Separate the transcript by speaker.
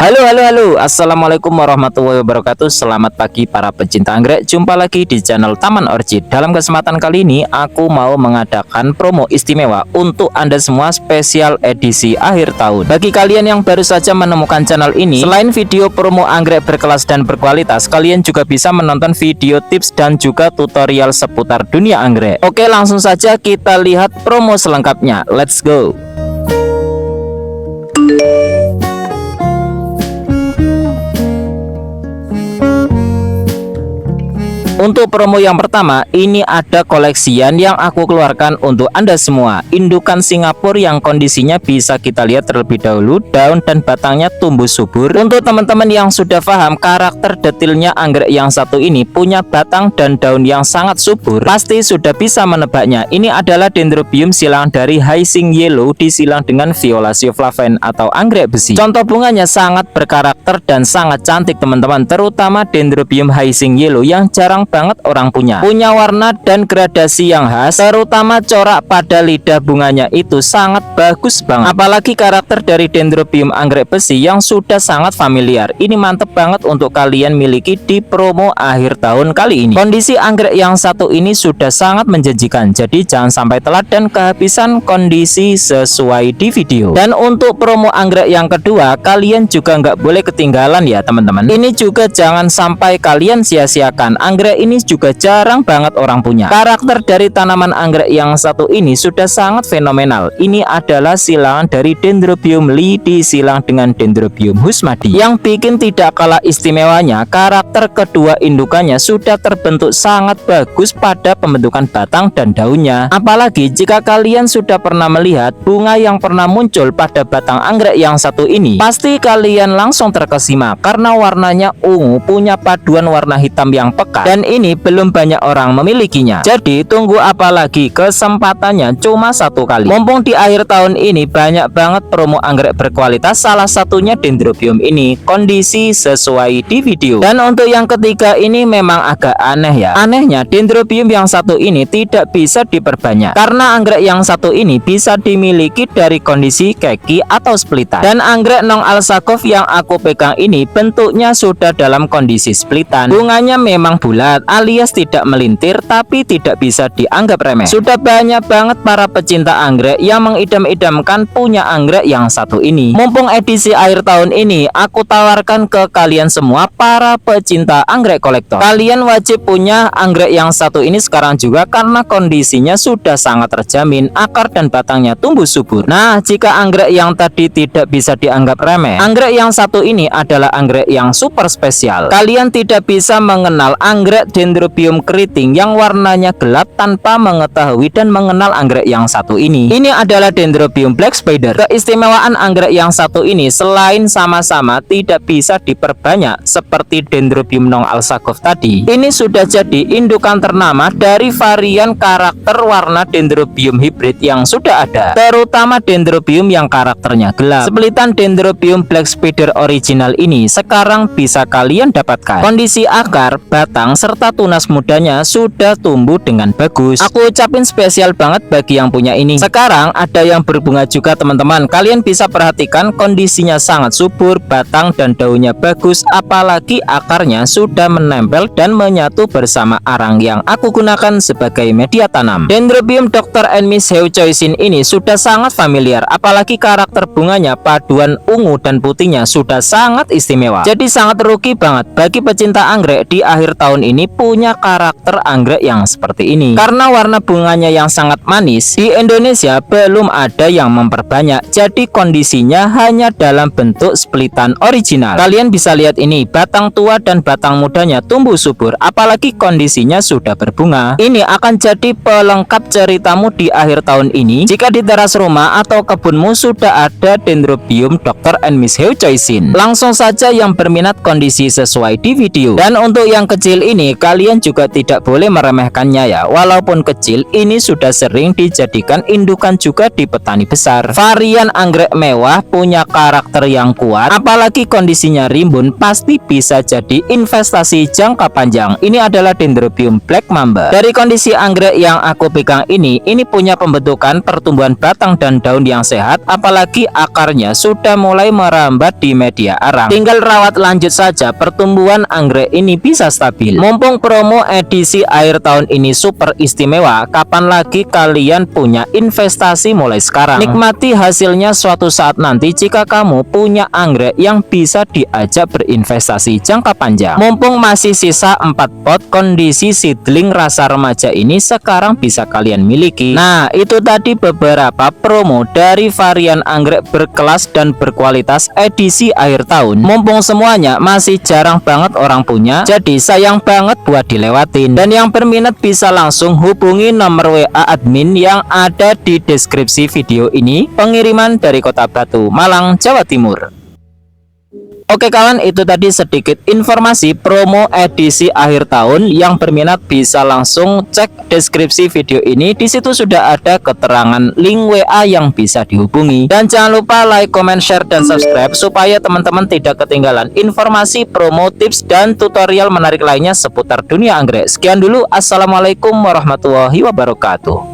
Speaker 1: Halo, assalamualaikum warahmatullahi wabarakatuh. Selamat pagi para pecinta anggrek. Jumpa lagi di channel Taman Orchid. Dalam kesempatan kali ini aku mau mengadakan promo istimewa untuk Anda semua, spesial edisi akhir tahun. Bagi kalian yang baru saja menemukan channel ini, selain video promo anggrek berkelas dan berkualitas, kalian juga bisa menonton video tips dan juga tutorial seputar dunia anggrek. Oke, langsung saja kita lihat promo selengkapnya. Let's go. Untuk promo yang pertama, ini ada koleksian yang aku keluarkan untuk Anda semua. Indukan Singapura yang kondisinya bisa kita lihat terlebih dahulu, daun dan batangnya tumbuh subur. Untuk teman-teman yang sudah paham karakter detailnya anggrek yang satu ini, punya batang dan daun yang sangat subur, pasti sudah bisa menebaknya. Ini adalah Dendrobium silang dari Hyacinth Yellow disilang dengan Violatio flavens atau anggrek besi. Contoh bunganya sangat berkarakter dan sangat cantik teman-teman, terutama Dendrobium Hyacinth Yellow yang jarang banget orang punya warna dan gradasi yang khas, terutama corak pada lidah bunganya itu sangat bagus banget. Apalagi karakter dari Dendrobium anggrek besi yang sudah sangat familiar, ini mantep banget untuk kalian miliki di promo akhir tahun kali ini. Kondisi anggrek yang satu ini sudah sangat menjanjikan, jadi jangan sampai telat dan kehabisan kondisi sesuai di video. Dan untuk promo anggrek yang kedua, kalian juga nggak boleh ketinggalan ya teman-teman. Ini juga jangan sampai kalian sia-siakan. Anggrek ini juga jarang banget orang punya. Karakter dari tanaman anggrek yang satu ini sudah sangat fenomenal. Ini adalah silangan dari Dendrobium Lee disilang dengan Dendrobium Husmadi. Yang bikin tidak kalah istimewanya, karakter kedua indukannya sudah terbentuk sangat bagus pada pembentukan batang dan daunnya. Apalagi jika kalian sudah pernah melihat bunga yang pernah muncul pada batang anggrek yang satu ini, pasti kalian langsung terkesima karena warnanya ungu, punya paduan warna hitam yang pekat, dan ini belum banyak orang memilikinya. Jadi tunggu apa lagi, kesempatannya cuma satu kali. Mumpung di akhir tahun ini banyak banget promo anggrek berkualitas, salah satunya Dendrobium ini. Kondisi sesuai di video. Dan untuk yang ketiga ini memang agak aneh ya. Anehnya Dendrobium yang satu ini tidak bisa diperbanyak karena anggrek yang satu ini bisa dimiliki dari kondisi keki atau splitan. Dan anggrek Nong Alsakov yang aku pegang ini bentuknya sudah dalam kondisi splitan. Bunganya memang bulat alias tidak melintir, tapi tidak bisa dianggap remeh. Sudah banyak banget para pecinta anggrek yang mengidam-idamkan punya anggrek yang satu ini. Mumpung edisi akhir tahun ini, aku tawarkan ke kalian semua para pecinta anggrek kolektor. Kalian wajib punya anggrek yang satu ini sekarang juga karena kondisinya sudah sangat terjamin, akar dan batangnya tumbuh subur. Nah, jika anggrek yang tadi tidak bisa dianggap remeh, anggrek yang satu ini adalah anggrek yang super spesial. Kalian tidak bisa mengenal anggrek Dendrobium keriting yang warnanya gelap tanpa mengetahui dan mengenal anggrek yang satu ini. Ini adalah Dendrobium Black Spider. Keistimewaan anggrek yang satu ini selain sama-sama tidak bisa diperbanyak seperti Dendrobium Nong Alsakov tadi, ini sudah jadi indukan ternama dari varian karakter warna Dendrobium hybrid yang sudah ada, terutama Dendrobium yang karakternya gelap. Splitan Dendrobium Black Spider original ini sekarang bisa kalian dapatkan. Kondisi akar, batang, serta tunas mudanya sudah tumbuh dengan bagus. Aku ucapin spesial banget bagi yang punya ini. Sekarang ada yang berbunga juga teman-teman. Kalian bisa perhatikan kondisinya sangat subur, batang dan daunnya bagus, apalagi akarnya sudah menempel dan menyatu bersama arang yang aku gunakan sebagai media tanam. Dendrobium Dr. and Miss Heuchoisin ini sudah sangat familiar, apalagi karakter bunganya paduan ungu dan putihnya sudah sangat istimewa. Jadi sangat rugi banget bagi pecinta anggrek di akhir tahun ini punya karakter anggrek yang seperti ini. Karena warna bunganya yang sangat manis, di Indonesia belum ada yang memperbanyak, jadi kondisinya hanya dalam bentuk splitan original. Kalian bisa lihat ini, batang tua dan batang mudanya tumbuh subur, apalagi kondisinya sudah berbunga. Ini akan jadi pelengkap ceritamu di akhir tahun ini jika di teras rumah atau kebunmu sudah ada Dendrobium Dr. and Miss Heuchoisin. Langsung saja yang berminat kondisi sesuai di video. Dan untuk yang kecil ini, ini kalian juga tidak boleh meremehkannya ya. Walaupun kecil, ini sudah sering dijadikan indukan juga di petani besar. Varian anggrek mewah punya karakter yang kuat, apalagi kondisinya rimbun, pasti bisa jadi investasi jangka panjang. Ini adalah Dendrobium Black Mamba. Dari kondisi anggrek yang aku pegang ini punya pembentukan pertumbuhan batang dan daun yang sehat, apalagi akarnya sudah mulai merambat di media arang. Tinggal rawat lanjut saja, pertumbuhan anggrek ini bisa stabil. Mumpung promo edisi akhir tahun ini super istimewa, kapan lagi kalian punya investasi mulai sekarang? Nikmati hasilnya suatu saat nanti jika kamu punya anggrek yang bisa diajak berinvestasi jangka panjang. Mumpung masih sisa 4 pot, kondisi seedling rasa remaja ini sekarang bisa kalian miliki. Nah, itu tadi beberapa promo dari varian anggrek berkelas dan berkualitas edisi akhir tahun. Mumpung semuanya masih jarang banget orang punya, jadi sayang banget buat dilewatin. Dan yang berminat bisa langsung hubungi nomor WA admin yang ada di deskripsi video ini. Pengiriman dari Kota Batu, Malang, Jawa Timur. Oke kawan, itu tadi sedikit informasi promo edisi akhir tahun. Yang berminat bisa langsung cek deskripsi video ini. Di situ sudah ada keterangan link WA yang bisa dihubungi. Dan jangan lupa like, comment, share, dan subscribe supaya teman-teman tidak ketinggalan informasi, promo, tips, dan tutorial menarik lainnya seputar dunia anggrek. Sekian dulu, assalamualaikum warahmatullahi wabarakatuh.